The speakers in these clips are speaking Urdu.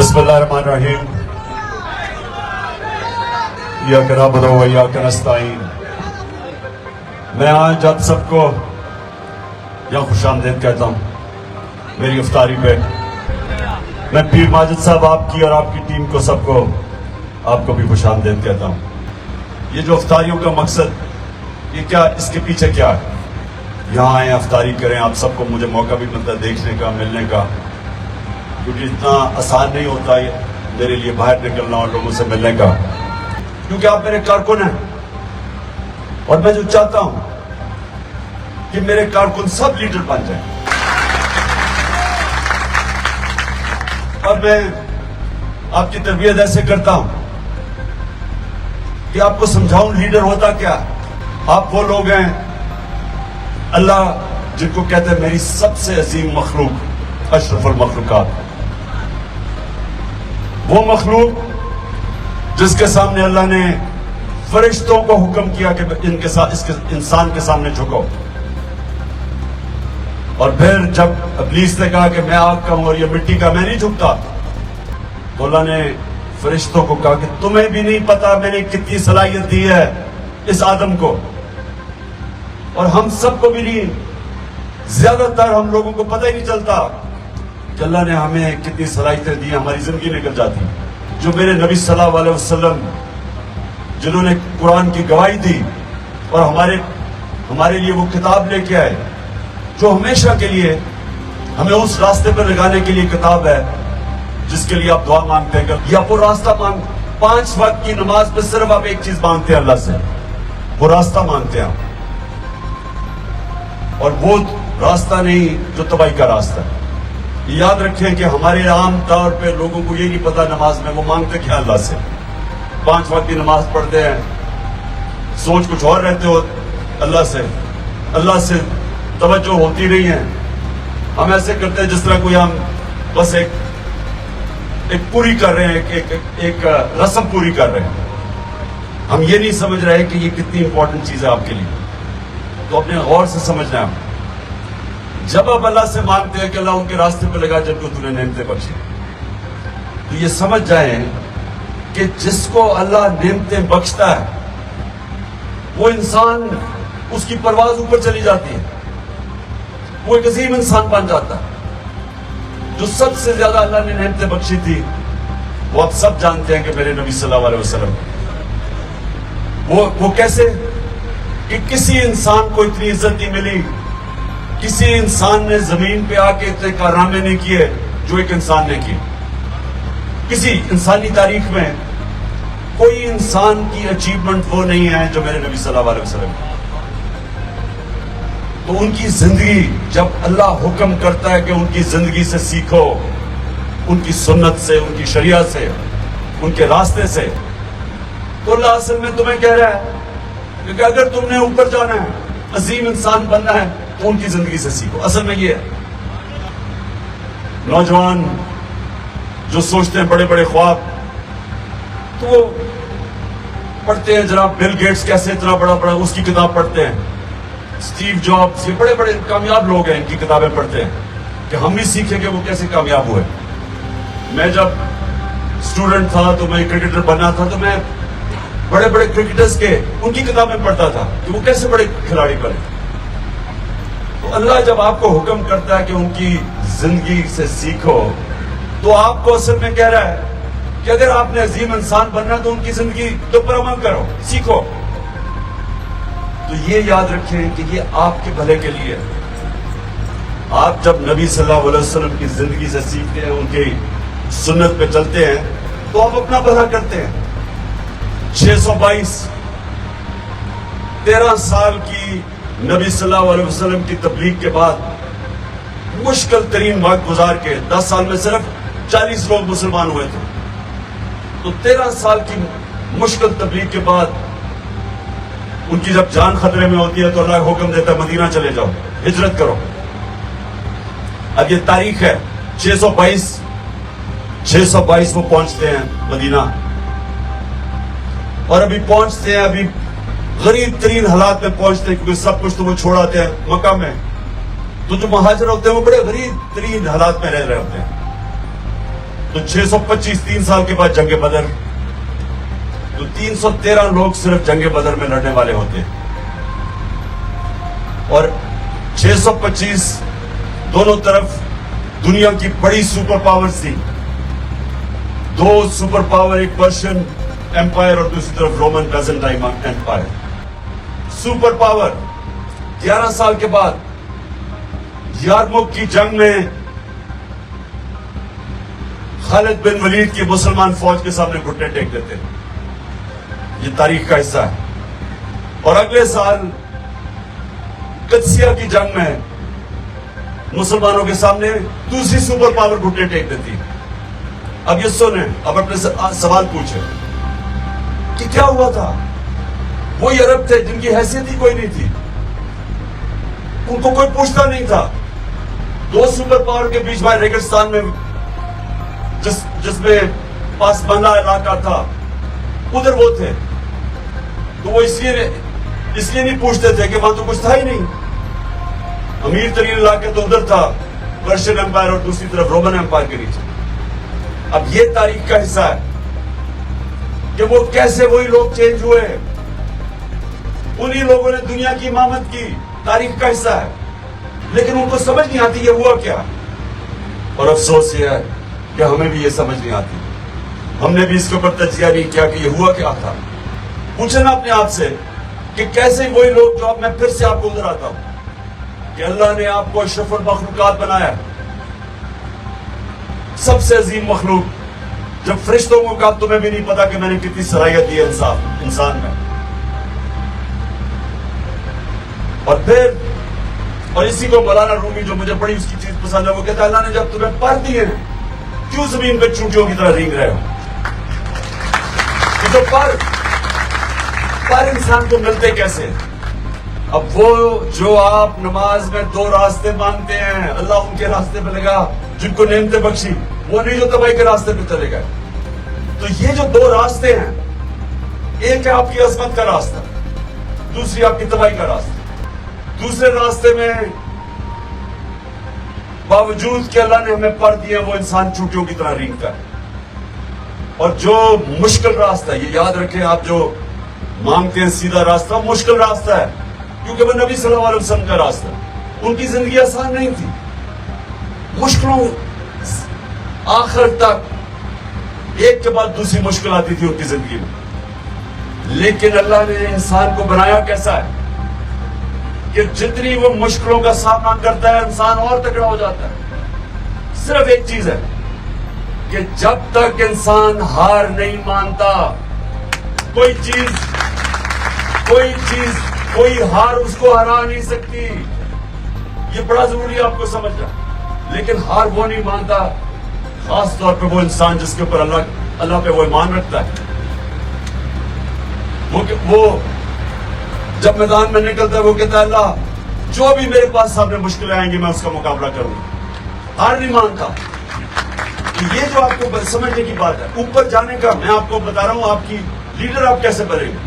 بسم اللہ الرحمن الرحیم ایاک نعبد و ایاک نستعین. میں آج آپ سب کو یہاں خوش آمدید کہتا ہوں میری افطاری پہ. میں پیر ماجد صاحب آپ کی اور آپ کی ٹیم کو سب کو آپ کو بھی خوش آمدید کہتا ہوں. یہ جو افطاریوں کا مقصد یہ کیا، اس کے پیچھے کیا ہے؟ یہاں آئیں افطاری کریں، آپ سب کو مجھے موقع بھی ملتا ہے دیکھنے کا، ملنے کا، کیونکہ اتنا آسان نہیں ہوتا ہے میرے لیے باہر نکلنا اور لوگوں سے ملنے کا، کیونکہ آپ میرے کارکن ہیں. اور میں جو چاہتا ہوں کہ میرے کارکن سب لیڈر بن جائیں. اور میں آپ کی تربیت ایسے کرتا ہوں کہ آپ کو سمجھاؤں لیڈر ہوتا کیا. آپ وہ لوگ ہیں اللہ جن کو کہتے ہیں میری سب سے عظیم مخلوق، اشرف المخلوقات، وہ مخلوق جس کے سامنے اللہ نے فرشتوں کو حکم کیا کہ اس انسان کے سامنے جھکو. اور پھر جب ابلیس نے کہا کہ میں آگ کا ہوں اور یہ مٹی کا، میں نہیں جھکتا، تو اللہ نے فرشتوں کو کہا کہ تمہیں بھی نہیں پتا میں نے کتنی صلاحیت دی ہے اس آدم کو، اور ہم سب کو بھی نہیں. زیادہ تر ہم لوگوں کو پتہ ہی نہیں چلتا کہ اللہ نے ہمیں کتنی صلاحیتیں دی، ہماری زندگی نکل جاتی. جو میرے نبی صلی اللہ علیہ وسلم جنہوں نے قرآن کی گواہی دی اور ہمارے لیے وہ کتاب لے کے آئے جو ہمیشہ کے لیے ہمیں اس راستے پر لگانے کے لیے کتاب ہے جس کے لیے آپ دعا مانگتے ہیں یا وہ راستہ 5 وقت کی نماز پہ صرف آپ ایک چیز مانگتے ہیں اللہ سے، وہ راستہ مانگتے ہیں. اور وہ راستہ نہیں جو تباہی کا راستہ ہے. یاد رکھیں کہ ہمارے عام طور پہ لوگوں کو یہ نہیں پتا نماز میں وہ مانگتے کیا اللہ سے. 5 وقت کی نماز پڑھتے ہیں، سوچ کچھ اور رہتے ہو اللہ سے توجہ ہوتی نہیں ہے. ہم ایسے کرتے ہیں جس طرح کوئی ہم بس ایک پوری کر رہے ہیں، ایک رسم پوری کر رہے ہیں. ہم یہ نہیں سمجھ رہے کہ یہ کتنی امپورٹنٹ چیز ہے آپ کے لیے. تو اپنے غور سے سمجھنا ہے. جب آپ اللہ سے مانگتے ہیں کہ اللہ ان کے راستے پہ لگا جن کو تم نے نعمتیں بخشی، تو یہ سمجھ جائیں کہ جس کو اللہ نعمتیں بخشتا ہے وہ انسان، اس کی پرواز اوپر چلی جاتی ہے، وہ ایک عظیم انسان بن جاتا ہے. جو سب سے زیادہ اللہ نے نعمتیں بخشی تھی وہ آپ سب جانتے ہیں کہ میرے نبی صلی اللہ علیہ وسلم. وہ کیسے کہ کسی انسان کو اتنی عزت نہیں ملی، کسی انسان نے زمین پہ آ کے اتنے کارنامے نہیں کیے جو ایک انسان نے کیے. کسی انسانی تاریخ میں کوئی انسان کی اچیومنٹ وہ نہیں ہے جو میرے نبی صلی اللہ علیہ وسلم. تو ان کی زندگی جب اللہ حکم کرتا ہے کہ ان کی زندگی سے سیکھو، ان کی سنت سے، ان کی شریعت سے، ان کے راستے سے، تو اللہ اصل میں تمہیں کہہ رہا ہے کہ اگر تم نے اوپر جانا ہے، عظیم انسان بننا ہے، تو ان کی زندگی سے سیکھو. اصل میں یہ ہے نوجوان جو سوچتے ہیں بڑے بڑے خواب، تو وہ پڑھتے ہیں جناب بل گیٹس کیسے اتنا بڑا اس کی کتاب پڑھتے ہیں، اسٹیو جابس، یہ بڑے بڑے کامیاب لوگ ہیں، ان کی کتابیں پڑھتے ہیں کہ ہم بھی سیکھیں کہ وہ کیسے کامیاب ہوئے. میں جب اسٹوڈنٹ تھا تو میں کرکٹر بننا تھا، تو میں بڑے بڑے کرکٹرز کے ان کی کتابیں پڑھتا تھا کہ وہ کیسے بڑے کھلاڑی بنے. تو اللہ جب آپ کو حکم کرتا ہے کہ ان کی زندگی سے سیکھو، تو آپ کو اصل میں کہہ رہا ہے کہ اگر آپ نے عظیم انسان بننا تو ان کی زندگی کے اوپر عمل کرو، سیکھو. تو یہ یاد رکھیں کہ یہ آپ کے بھلے کے لیے. آپ جب نبی صلی اللہ علیہ وسلم کی زندگی سے سیکھتے ہیں، ان کی سنت پہ چلتے ہیں، تو آپ اپنا بھلا کرتے ہیں. 13 سال کی نبی صلی اللہ علیہ وسلم کی تبلیغ کے بعد مشکل ترین وقت گزار کے 10 سال میں صرف 40 لوگ مسلمان ہوئے تھے. تو 13 سال کی مشکل تبلیغ کے بعد ان کی جب جان خطرے میں ہوتی ہے تو اللہ حکم دیتا ہے مدینہ چلے جاؤ، ہجرت کرو. اب یہ تاریخ ہے 622 وہ پہنچتے ہیں مدینہ، اور ابھی پہنچتے ہیں، ابھی غریب ترین حالات میں پہنچتے ہیں کیونکہ سب کچھ تو وہ چھوڑ آتے ہیں مکہ میں. تو جو مہاجر ہوتے ہیں وہ بڑے غریب ترین حالات میں رہ رہے ہوتے ہیں. تو 625 3 سال کے بعد جنگ بدر، تو 313 لوگ صرف جنگ بدر میں لڑنے والے ہوتے ہیں، اور 625 دونوں طرف دنیا کی بڑی سپر پاورز تھی، دو سپر پاور، ایک پرشین ایمپائر اور دوسری طرف Roman Byzantine empire. Super power 11 سال کے بعد یارموک کی جنگ میں خالد بن ولید کی مسلمان فوج کے سامنے گھٹنے ٹیک دیتے ہیں. یہ تاریخ کا حصہ ہے. اور اگلے سال قدسیہ کی جنگ میں مسلمانوں کے سامنے دوسری سپر پاور گھٹنے ٹیک دیتی. اب یہ سنیں، اب اپنے سوال پوچھیں کہ کیا ہوا تھا. وہی عرب تھے جن کی حیثیت ہی کوئی نہیں تھی، ان کو کوئی پوچھتا نہیں تھا. دو سپر پاور کے بیچ میں ریگستان میں جس میں پاسبانہ علاقہ تھا، ادھر وہ تھے. تو وہ اس لیے نہیں پوچھتے تھے کہ وہاں تو کچھ تھا ہی نہیں. امیر ترین علاقہ تو ادھر تھا، پرشین ایمپائر اور دوسری طرف رومن ایمپائر کے نیچے. اب یہ تاریخ کا حصہ ہے کہ وہ کیسے وہی لوگ چینج ہوئے، انہی لوگوں نے دنیا کی امامت کی. تاریخ کا حصہ ہے، لیکن ان کو سمجھ نہیں آتی یہ ہوا کیا. اور افسوس یہ ہے کہ ہمیں بھی یہ سمجھ نہیں آتی. ہم نے بھی اس کے اوپر تجزیہ نہیں کیا کہ یہ ہوا کیا تھا. پوچھنا اپنے آپ سے کہ کیسے وہی لوگ جو اب میں پھر سے آپ کو ادھر آتا ہوں کہ اللہ نے آپ کو اشرف المخلوقات بنایا، سب سے عظیم مخلوق. جب فرشتوں کو کہا تمہیں بھی نہیں پتا کہ میں نے کتنی صلاحیت دی ہے انسان میں. اور پھر اور اسی کو مولانا رومی جو مجھے بڑی اس کی چیز پسند ہے، وہ کہتا ہے اللہ نے جب تمہیں پر دیے ہیں کیوں زمین پہ چونٹیوں کی طرح رینگ رہے ہو. تو پر انسان کو ملتے کیسے؟ اب وہ جو آپ نماز میں دو راستے مانگتے ہیں، اللہ ان کے راستے پہ لگا جن کو نعمتیں بخشی، وہ نہیں جو تباہی کے راستے پہ چلے گئے. تو یہ جو دو راستے ہیں، ایک ہے آپ کی عظمت کا راستہ، دوسری آپ کی تباہی کا راستہ. دوسرے راستے میں باوجود کہ اللہ نے ہمیں پر دیا وہ انسان چونٹیوں کی طرح رینگتا ہے. اور جو مشکل راستہ ہے، یہ یاد رکھیں، آپ جو مانگتے ہیں سیدھا راستہ، مشکل راستہ ہے، کیونکہ وہ نبی صلی اللہ علیہ وسلم کا راستہ. ان کی زندگی آسان نہیں تھی، مشکلوں آخر تک ایک کے بعد دوسری مشکل آتی تھی ان کی زندگی میں. لیکن اللہ نے انسان کو بنایا کیسا ہے کہ جتنی وہ مشکلوں کا سامنا کرتا ہے انسان اور تکڑا ہو جاتا ہے. صرف ایک چیز ہے کہ جب تک انسان ہار نہیں مانتا، کوئی چیز کوئی ہار اس کو ہرا نہیں سکتی. یہ بڑا ضروری ہے آپ کو سمجھنا. لیکن ہار وہ نہیں مانتا، خاص طور پہ وہ انسان جس کے اوپر اللہ پہ وہ ایمان رکھتا ہے. وہ جب میدان میں نکلتا ہے وہ کہتا ہے اللہ جو بھی میرے پاس سامنے مشکلیں آئیں گی میں اس کا مقابلہ کروں گا. ہار نہیں مانتا. یہ جو آپ کو سمجھنے کی بات ہے اوپر جانے کا، میں آپ کو بتا رہا ہوں آپ کی لیڈر آپ کیسے بنے گے.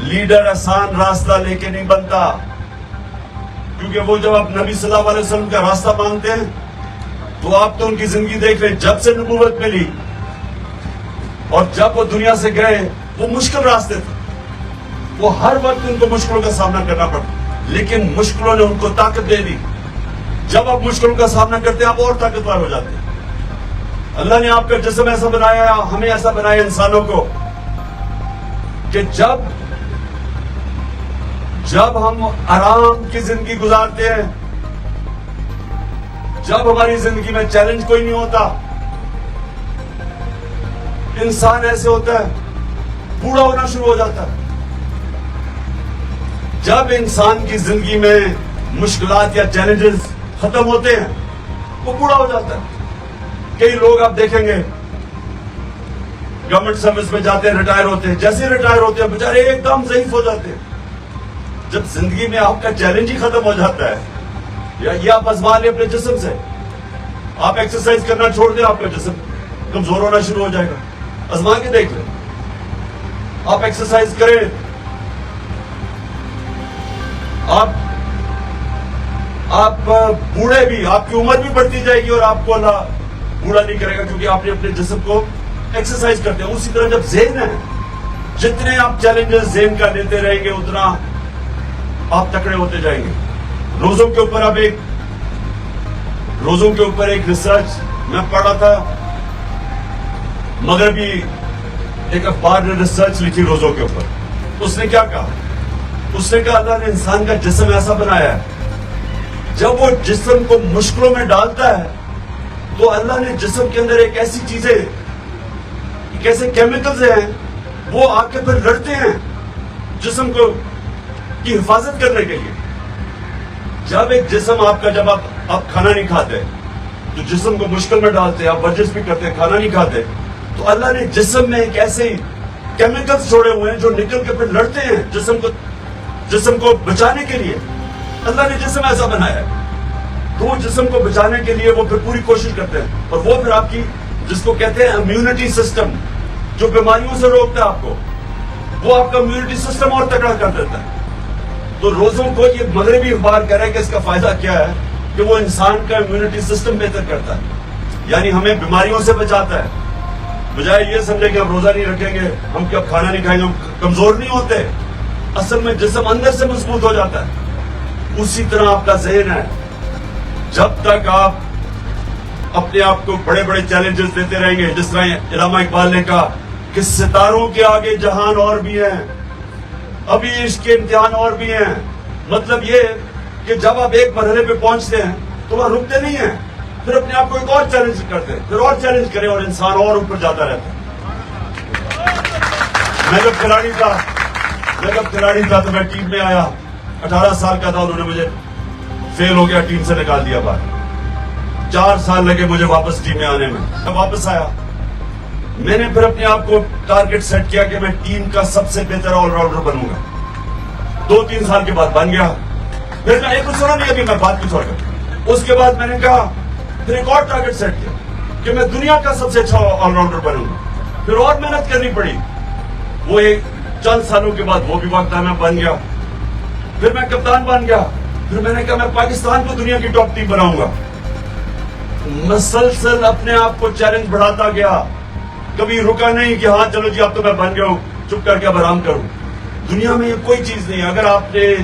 لیڈر آسان راستہ لے کے نہیں بنتا، کیونکہ وہ جب آپ نبی صلی اللہ علیہ وسلم کا راستہ مانگتے ہیں تو آپ تو ان کی زندگی دیکھ لیں. جب سے نبوت ملی اور جب وہ دنیا سے گئے وہ مشکل راستے تھے، وہ ہر وقت ان کو مشکلوں کا سامنا کرنا پڑتا، لیکن مشکلوں نے ان کو طاقت دے دی. جب آپ مشکلوں کا سامنا کرتے ہیں آپ اور طاقتور ہو جاتے ہیں. اللہ نے آپ کا جسم ایسا بنایا، ہمیں ایسا بنایا انسانوں کو کہ جب ہم آرام کی زندگی گزارتے ہیں، جب ہماری زندگی میں چیلنج کوئی نہیں ہوتا، انسان ایسے ہوتا ہے بوڑھا ہونا شروع ہو جاتا ہے. جب انسان کی زندگی میں مشکلات یا چیلنجز ختم ہوتے ہیں وہ بوڑھا ہو جاتا ہے. کئی لوگ آپ دیکھیں گے گورنمنٹ سروس میں جاتے ہیں، ریٹائر ہوتے ہیں، جیسے ریٹائر ہوتے ہیں بیچارے ایک دم ضعیف ہو جاتے ہیں. جب زندگی میں آپ کا چیلنج ہی ختم ہو جاتا ہے، یا یہ آپ آزما لیں اپنے جسم سے، آپ ایکسرسائز کرنا چھوڑ دیں آپ کا جسم کمزور ہونا شروع ہو جائے گا. آزما کے دیکھ لیں، آپ ایکسرسائز کریں، آپ بوڑھے بھی، آپ کی عمر بھی بڑھتی جائے گی اور آپ کو اللہ بوڑھا نہیں کرے گا کیونکہ آپ نے اپنے جسم کو ایکسرسائز کرتے ہیں. اسی طرح جب ذہن ہے, جتنے آپ چیلنجز ذہن کا لیتے رہیں گے اتنا آپ تکڑے ہوتے جائیں گے. روزوں کے اوپر ایک ریسرچ میں پڑھا تھا, مغربی ایک اخبار نے ریسرچ لکھی روزوں کے اوپر. اس نے کیا کہا؟ اس نے کہا اللہ نے انسان کا جسم ایسا بنایا ہے, جب وہ جسم کو مشکلوں میں ڈالتا ہے تو اللہ نے جسم کے اندر ایک ایسی چیزیں, ایک ایسے کیمیکلز ہیں وہ آ کے پھر لڑتے ہیں جسم کو کی حفاظت کرنے کے لیے. جب ایک جسم آپ کا, جب آپ کھانا نہیں کھاتے تو جسم کو مشکل میں ڈالتے, آپ ورزش بھی کرتے کھانا نہیں کھاتے, تو اللہ نے جسم میں ایک ایسے کیمیکلز چھوڑے ہوئے ہیں جو نکل کے پھر لڑتے ہیں جسم کو بچانے کے لیے. اللہ نے جسم ایسا بنایا ہے تو وہ جسم کو بچانے کے لیے وہ پھر پوری کوشش کرتے ہیں, اور وہ پھر آپ کی جس کو کہتے ہیں امیونٹی سسٹم, جو بیماریوں سے روکتا ہے آپ کو, وہ آپ کا امیونٹی سسٹم اور تکڑا کر دیتا ہے. تو روزوں کو یہ مغربی اخبار کہہ رہا ہے کہ اس کا فائدہ کیا ہے کہ وہ انسان کا امیونٹی سسٹم بہتر کرتا ہے, یعنی ہمیں بیماریوں سے بچاتا ہے. بجائے یہ سمجھے کہ ہم روزہ نہیں رکھیں گے, ہم کیا کھانا نہیں کھائیں گے, ہم کمزور نہیں ہوتے. اصل میں جسم اندر سے مضبوط ہو جاتا ہے. اسی طرح آپ کا ذہن ہے, جب تک آپ اپنے آپ کو بڑے بڑے چیلنجز دیتے رہیں گے, جس طرح علامہ اقبال نے کہا کہ ستاروں کے آگے جہان اور بھی ہیں, ابھی عشق کے امتحان اور بھی ہیں. مطلب یہ کہ جب آپ ایک مرحلے پہ پہنچتے ہیں تو وہ رکتے نہیں ہیں, پھر اپنے آپ کو ایک اور چیلنج کرتے ہیں, پھر اور چیلنج کریں, اور انسان اور اوپر جاتا رہتا ہے. میں جب کھلاڑی تھا تو میں ٹیم میں آیا, 18 سال کا تھا, انہوں نے مجھے فیل ہو گیا, ٹیم سے نکال دیا باہر. 4 سال لگے مجھے واپس ٹیم میں آنے میں. میں واپس آیا, میں نے پھر اپنے آپ کو ٹارگٹ سیٹ کیا کہ میں ٹیم کا سب سے بہتر آل راؤنڈر بنوں گا. 2-3 سال کے بعد بن گیا. پھر میں ایک سنا نہیں, ابھی میں بات کی چھوڑ کر. اس کے بعد میں نے کہا, پھر ایک اور ٹارگٹ سیٹ کیا کہ میں دنیا کا سب سے اچھا آل راؤنڈر بنوں گا. پھر اور محنت کرنی پڑی. وہ ایک چند سالوں کے بعد وہ بھی وقت آیا, میں بن گیا. پھر میں کپتان بن گیا. پھر میں نے کہا میں پاکستان کو دنیا کی ٹاپ ٹیم بناؤں گا. مسلسل اپنے آپ کو چیلنج بڑھاتا گیا, کبھی رکا نہیں کہ ہاں چلو جی اب تو میں بن گیا ہوں, چپ کر کے اب آرام کروں. دنیا میں یہ کوئی چیز نہیں ہے, اگر آپ نے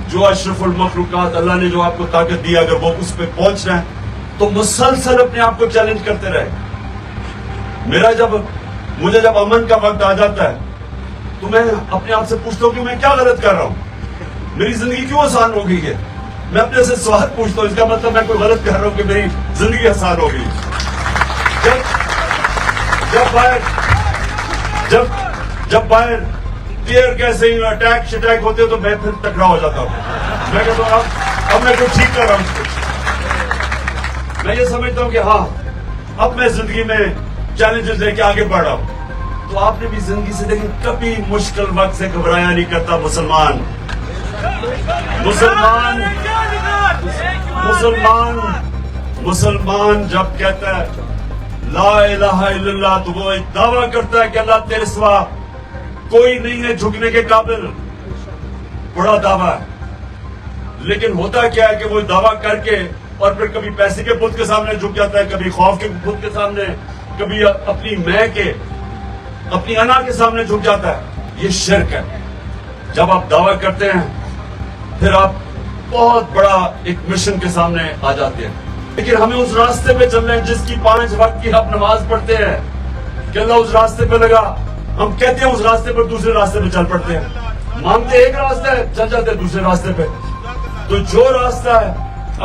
جو اشرف المخلوقات اللہ نے جو آپ کو طاقت دی, اگر وہ اس پہ پہنچنا ہے تو مسلسل اپنے آپ کو چیلنج کرتے رہے. مجھے جب امن کا وقت آ جاتا ہے تو میں اپنے آپ سے پوچھتا ہوں کہ میں کیا غلط کر رہا ہوں, میری زندگی کیوں آسان ہو گئی ہے. میں اپنے سے سوال پوچھتا ہوں, اس کا مطلب میں کوئی غلط کر رہا ہوں کہ میری زندگی آسان ہو گئی. جب باہر ٹیئر کیسے ہی اٹیک شٹیک ہوتے تو میں پھر تکڑا ہو جاتا ہوں. میں کہتا ہوں اب میں کچھ ٹھیک کر رہا ہوں. میں یہ سمجھتا ہوں کہ ہاں اب میں زندگی میں چیلنجز لے کے آگے بڑھ رہا ہوں. تو آپ نے بھی زندگی سے دیکھیں, کبھی مشکل وقت سے گھبرایا نہیں کرتا مسلمان جب کہتا ہے لا الہ الا اللہ تو وہ ایک دعویٰ کرتا ہے کہ اللہ تیرے سوا کوئی نہیں ہے جھکنے کے قابل. بڑا دعویٰ ہے, لیکن ہوتا کیا ہے کہ وہ دعویٰ کر کے اور پھر کبھی پیسے کے بت کے سامنے جھک جاتا ہے, کبھی خوف کے بت کے سامنے, کبھی اپنی میں کے اپنی انا کے سامنے جھک جاتا ہے. یہ شرک ہے. جب آپ دعویٰ کرتے ہیں پھر آپ بہت بڑا ایک مشن کے سامنے آ جاتے ہیں. لیکن ہمیں اس راستے پہ چل رہے ہیں جس کی 5 وقت کی آپ نماز پڑھتے ہیں کہ اللہ اس راستے پہ لگا, ہم کہتے ہیں اس راستے پر دوسرے راستے پہ چل پڑتے ہیں. مانتے ایک راستہ ہے, چل جاتے ہیں دوسرے راستے پہ. تو جو راستہ ہے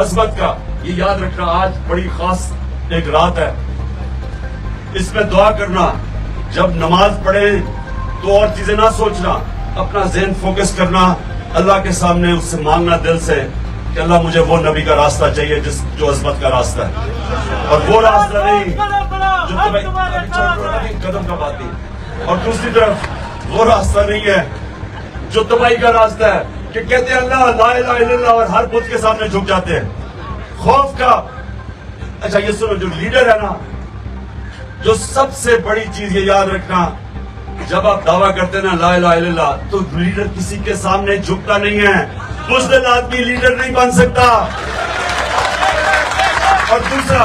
عظمت کا, یہ یاد رکھنا آج بڑی خاص ایک رات ہے, اس میں دعا کرنا. جب نماز پڑھیں تو اور چیزیں نہ سوچنا, اپنا ذہن فوکس کرنا اللہ کے سامنے, اس سے مانگنا دل سے کہ اللہ مجھے وہ نبی کا راستہ چاہیے جو عظمت کا راستہ ہے, اور وہ راستہ نہیں جو تمہیں قدم کا بات نہیں, اور دوسری طرف وہ راستہ نہیں ہے جو تباہی کا راستہ ہے کہ کہتے ہیں اللہ لا الہ الا اللہ اور ہر بت کے سامنے جھک جاتے ہیں. خوف کا. اچھا یہ سنو, جو لیڈر ہے نا, جو سب سے بڑی چیز یہ یاد رکھنا, جب آپ دعویٰ کرتے ہیں نا لا الہ الا اللہ, تو لیڈر کسی کے سامنے جھکتا نہیں ہے. بزدل آدمی لیڈر نہیں بن سکتا. اور دوسرا